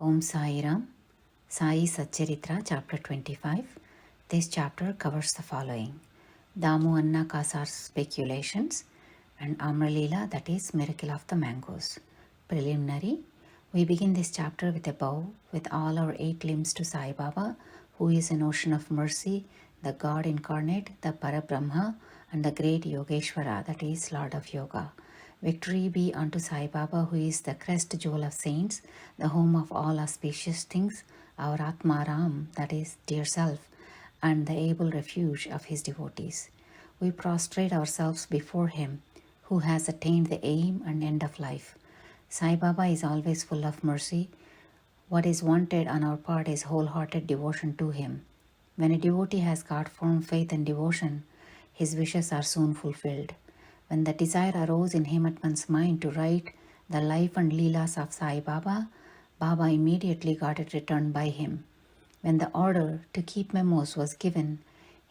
Om Sai Ram, Sai Satcharitra, chapter 25. This chapter covers the following: Damu Anna Kasar's speculations and Amralila, that is, miracle of the mangoes. Preliminary: we begin this chapter with a bow with all our 8 limbs to Sai Baba, who is an ocean of mercy, the God incarnate, the Parabrahma, and the great Yogeshwara, that is, Lord of Yoga. Victory be unto Sai Baba, who is the crest jewel of saints, the home of all auspicious things, our Atma Ram, that is, dear self, and the able refuge of his devotees. We prostrate ourselves before him, who has attained the aim and end of life. Sai Baba is always full of mercy. What is wanted on our part is wholehearted devotion to him. When a devotee has got firm faith and devotion, his wishes are soon fulfilled. When the desire arose in Hematman's mind to write the life and leelas of Sai Baba, Baba immediately got it returned by him. When the order to keep memos was given,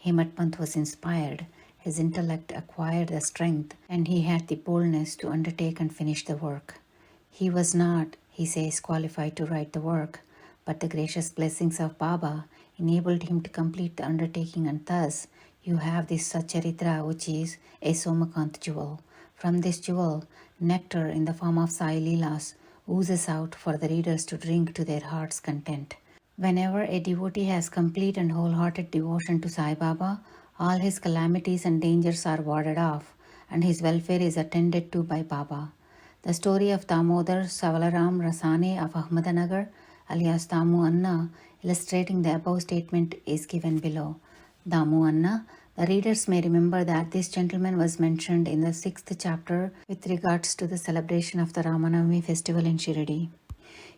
Hematpant was inspired, his intellect acquired the strength, and he had the boldness to undertake and finish the work. He was not, he says, qualified to write the work, but the gracious blessings of Baba enabled him to complete the undertaking, and thus you have this Satcharitra, which is a Somakant jewel. From this jewel, nectar in the form of Sai Leelas oozes out for the readers to drink to their heart's content. Whenever a devotee has complete and wholehearted devotion to Sai Baba, all his calamities and dangers are warded off, and his welfare is attended to by Baba. The story of Damodar Savalaram Rasane of Ahmednagar, alias Damu Anna, illustrating the above statement, is given below. Damu Anna. The readers may remember that this gentleman was mentioned in the 6th chapter with regards to the celebration of the Ramanavami festival in Shirdi.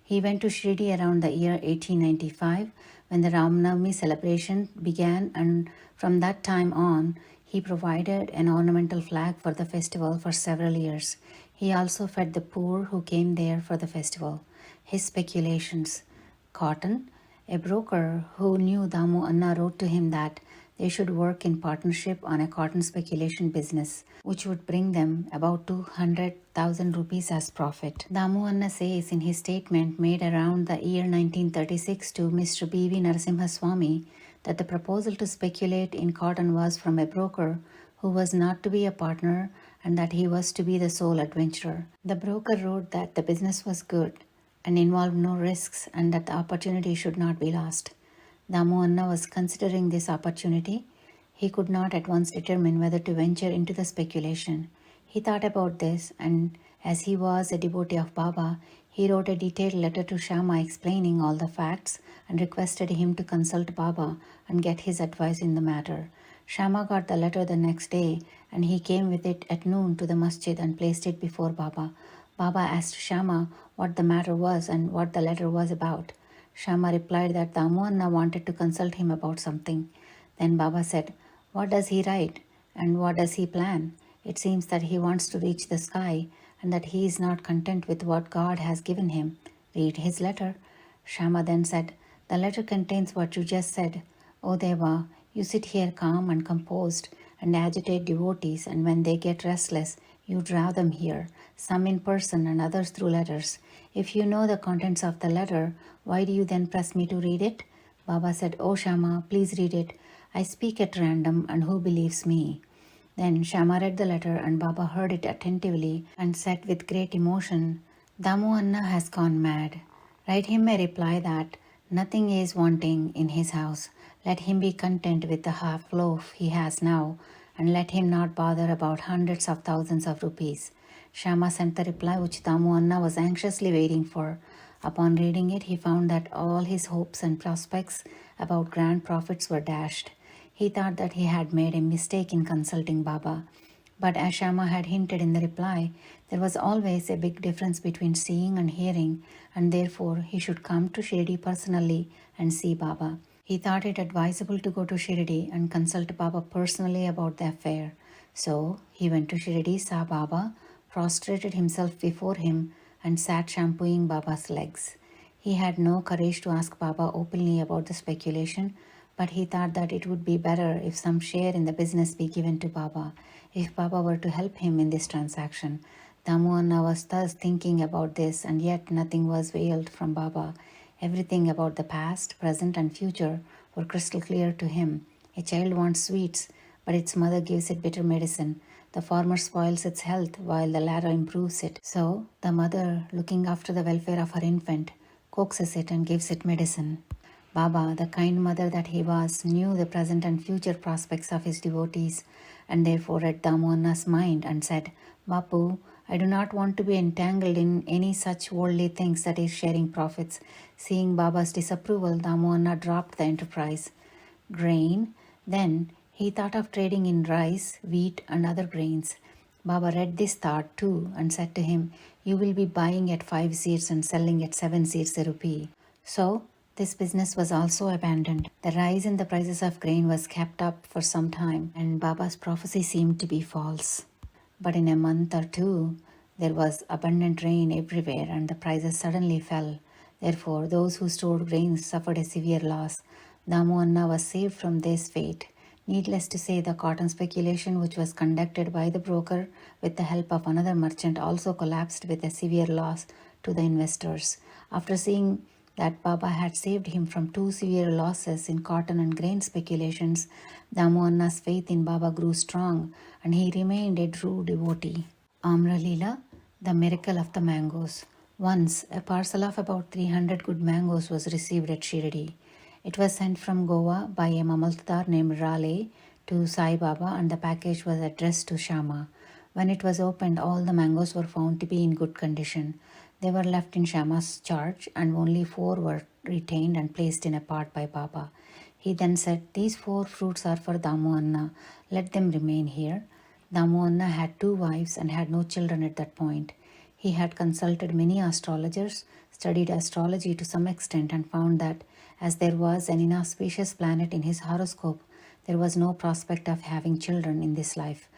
He went to Shirdi around the year 1895 when the Ramanavami celebration began, and from that time on he provided an ornamental flag for the festival for several years. He also fed the poor who came there for the festival. His speculations. Cotton. A broker who knew Damu Anna wrote to him that they should work in partnership on a cotton speculation business, which would bring them about 200,000 rupees as profit. Damu Anna says in his statement made around the year 1936 to Mr. B.V. Narasimha Swami that the proposal to speculate in cotton was from a broker who was not to be a partner and that he was to be the sole adventurer. The broker wrote that the business was good and involved no risks, and that the opportunity should not be lost. Damu Anna was considering this opportunity. He could not at once determine whether to venture into the speculation. He thought about this, and as he was a devotee of Baba, he wrote a detailed letter to Shama explaining all the facts and requested him to consult Baba and get his advice in the matter. Shama got the letter the next day, and he came with it at noon to the masjid and placed it before Baba. Baba asked Shama what the matter was and what the letter was about. Shama replied that Damu Anna wanted to consult him about something. Then Baba said, "What does he write and what does he plan? It seems that he wants to reach the sky and that he is not content with what God has given him. Read his letter." Shama then said, "The letter contains what you just said. O Deva, you sit here calm and composed and agitate devotees, and when they get restless, you drive them here, some in person and others through letters. If you know the contents of the letter, why do you then press me to read it?" Baba said, "Oh Shama, please read it. I speak at random, and who believes me?" Then Shama read the letter, and Baba heard it attentively and said with great emotion, "Damu Anna has gone mad. Write him a reply that nothing is wanting in his house. Let him be content with the half loaf he has now, and let him not bother about hundreds of thousands of rupees." Shama sent the reply which Damu Anna was anxiously waiting for. Upon reading it, he found that all his hopes and prospects about grand profits were dashed. He thought that he had made a mistake in consulting Baba. But as Shama had hinted in the reply, there was always a big difference between seeing and hearing, and therefore he should come to Shirdi personally and see Baba. He thought it advisable to go to Shirdi and consult Baba personally about the affair. So he went to Shirdi, saw Baba, prostrated himself before him, and sat shampooing Baba's legs. He had no courage to ask Baba openly about the speculation, but he thought that it would be better if some share in the business be given to Baba, if Baba were to help him in this transaction. Damu Anna was thus thinking about this, and yet nothing was veiled from Baba. Everything about the past, present, and future were crystal clear to him. A child wants sweets, but its mother gives it bitter medicine. The former spoils its health, while the latter improves it. So, the mother, looking after the welfare of her infant, coaxes it and gives it medicine. Baba, the kind mother that he was, knew the present and future prospects of his devotees, and therefore read Damu Anna's mind and said, Bapu, I do not want to be entangled in any such worldly things that is sharing profits. Seeing Baba's disapproval, Damu Anna dropped the enterprise. Grain. Then he thought of trading in rice, wheat, and other grains. Baba read this thought too and said to him, You will be buying at 5 seers and selling at 7 seers a rupee. So, this business was also abandoned. The rise in the prices of grain was kept up for some time, and Baba's prophecy seemed to be false. But in a month or two, there was abundant rain everywhere, and the prices suddenly fell. Therefore, those who stored grains suffered a severe loss. Damu Anna was saved from this fate. Needless to say, the cotton speculation, which was conducted by the broker with the help of another merchant, also collapsed with a severe loss to the investors. After seeing that Baba had saved him from 2 severe losses in cotton and grain speculations, Damu Anna's faith in Baba grew strong, and he remained a true devotee. Amra Leela, the miracle of the mangoes. Once, a parcel of about 300 good mangoes was received at Shirdi. It was sent from Goa by a Mamaltadar named Raleigh to Sai Baba, and the package was addressed to Shama. When it was opened, all the mangoes were found to be in good condition. They were left in Shama's charge, and only 4 were retained and placed in a pot by Baba. He then said, These 4 fruits are for Damu Anna. Let them remain here. Damu Anna had 2 wives and had no children at that point. He had consulted many astrologers, studied astrology to some extent, and found that as there was an inauspicious planet in his horoscope, there was no prospect of having children in this life.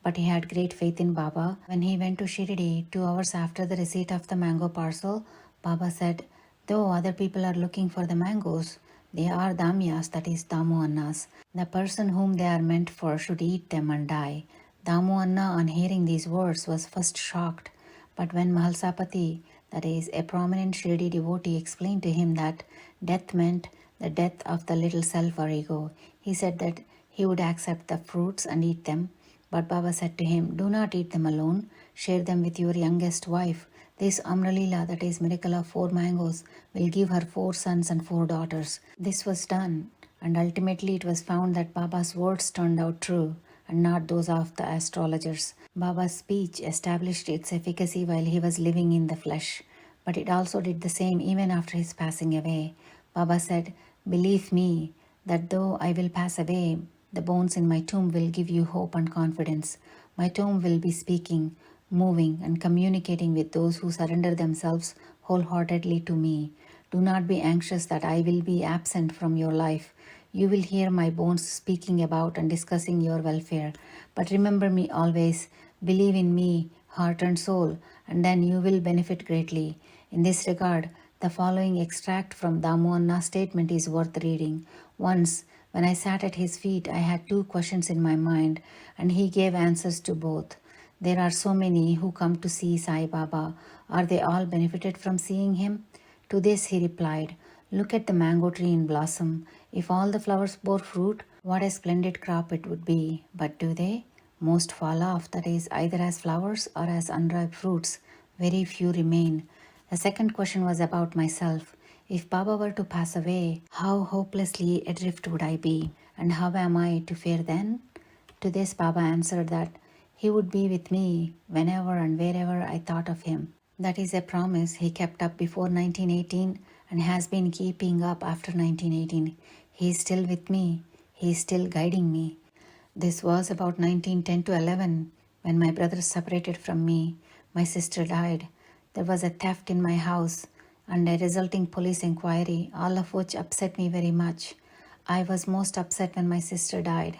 But he had great faith in Baba. When he went to Shirdi 2 hours after the receipt of the mango parcel, Baba said, Though other people are looking for the mangoes, they are Damya's, that is Damu Anna's. The person whom they are meant for should eat them and die. Damu Anna, on hearing these words, was first shocked. But when Mahalsapati, that is a prominent Shirdi devotee, explained to him that death meant the death of the little self or ego, he said that he would accept the fruits and eat them. But Baba said to him, Do not eat them alone, share them with your youngest wife. This Amralila, that is miracle of 4 mangoes, will give her 4 sons and 4 daughters. This was done, and ultimately it was found that Baba's words turned out true, and not those of the astrologers. Baba's speech established its efficacy while he was living in the flesh, but it also did the same even after his passing away. Baba said, Believe me, that though I will pass away, the bones in my tomb will give you hope and confidence. My tomb will be speaking, moving, and communicating with those who surrender themselves wholeheartedly to me. Do not be anxious that I will be absent from your life. You will hear my bones speaking about and discussing your welfare. But remember me always. Believe in me, heart and soul, and then you will benefit greatly. In this regard, the following extract from Damu Anna's statement is worth reading. Once, when I sat at his feet, I had 2 questions in my mind, and he gave answers to both. There are so many who come to see Sai Baba. Are they all benefited from seeing him? To this he replied, Look at the mango tree in blossom. If all the flowers bore fruit, what a splendid crop it would be. But do they? Most fall off, that is, either as flowers or as unripe fruits. Very few remain. The second question was about myself. If Baba were to pass away, how hopelessly adrift would I be? And how am I to fare then? To this Baba answered that he would be with me whenever and wherever I thought of him. That is a promise he kept up before 1918 and has been keeping up after 1918. He is still with me. He is still guiding me. This was about 1910 to 11 when my brothers separated from me. My sister died. There was a theft in my house and a resulting police inquiry, all of which upset me very much. I was most upset when my sister died.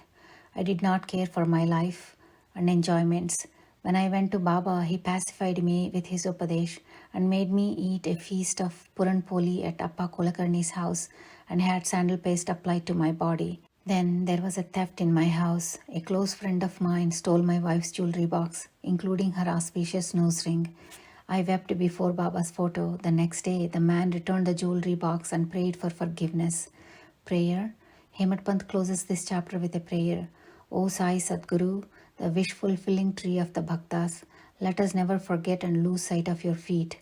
I did not care for my life and enjoyments. When I went to Baba, he pacified me with his Upadesh and made me eat a feast of Puran Poli at Appa Kulakarni's house and had sandal paste applied to my body. Then there was a theft in my house. A close friend of mine stole my wife's jewelry box, including her auspicious nose ring. I wept before Baba's photo. The next day, the man returned the jewelry box and prayed for forgiveness. Prayer. Hemant Pant closes this chapter with a prayer. O Sai Sadguru, the wish-fulfilling tree of the Bhaktas, let us never forget and lose sight of your feet.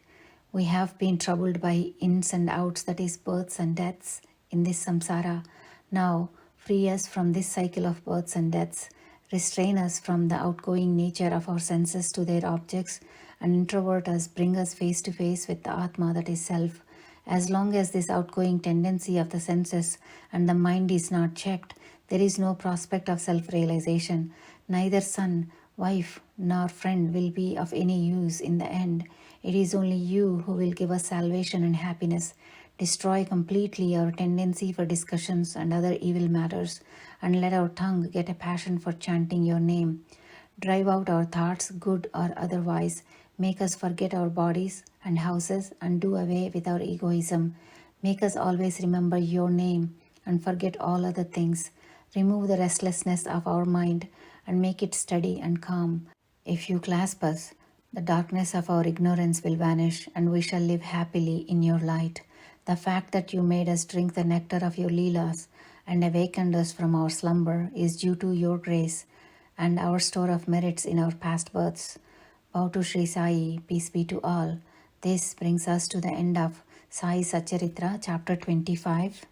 We have been troubled by ins and outs, that is, births and deaths, in this samsara. Now, free us from this cycle of births and deaths. Restrain us from the outgoing nature of our senses to their objects, and introvert us, bring us face to face with the Atma, that is self. As long as this outgoing tendency of the senses and the mind is not checked, there is no prospect of self-realization. Neither son, wife, nor friend will be of any use in the end. It is only you who will give us salvation and happiness. Destroy completely our tendency for discussions and other evil matters, and let our tongue get a passion for chanting your name. Drive out our thoughts, good or otherwise. Make us forget our bodies and houses and do away with our egoism. Make us always remember your name and forget all other things. Remove the restlessness of our mind and make it steady and calm. If you clasp us, the darkness of our ignorance will vanish and we shall live happily in your light. The fact that you made us drink the nectar of your Leelas and awakened us from our slumber is due to your grace and our store of merits in our past births. Bow to Sri Sai, peace be to all. This brings us to the end of Sai Satcharitra, chapter 25.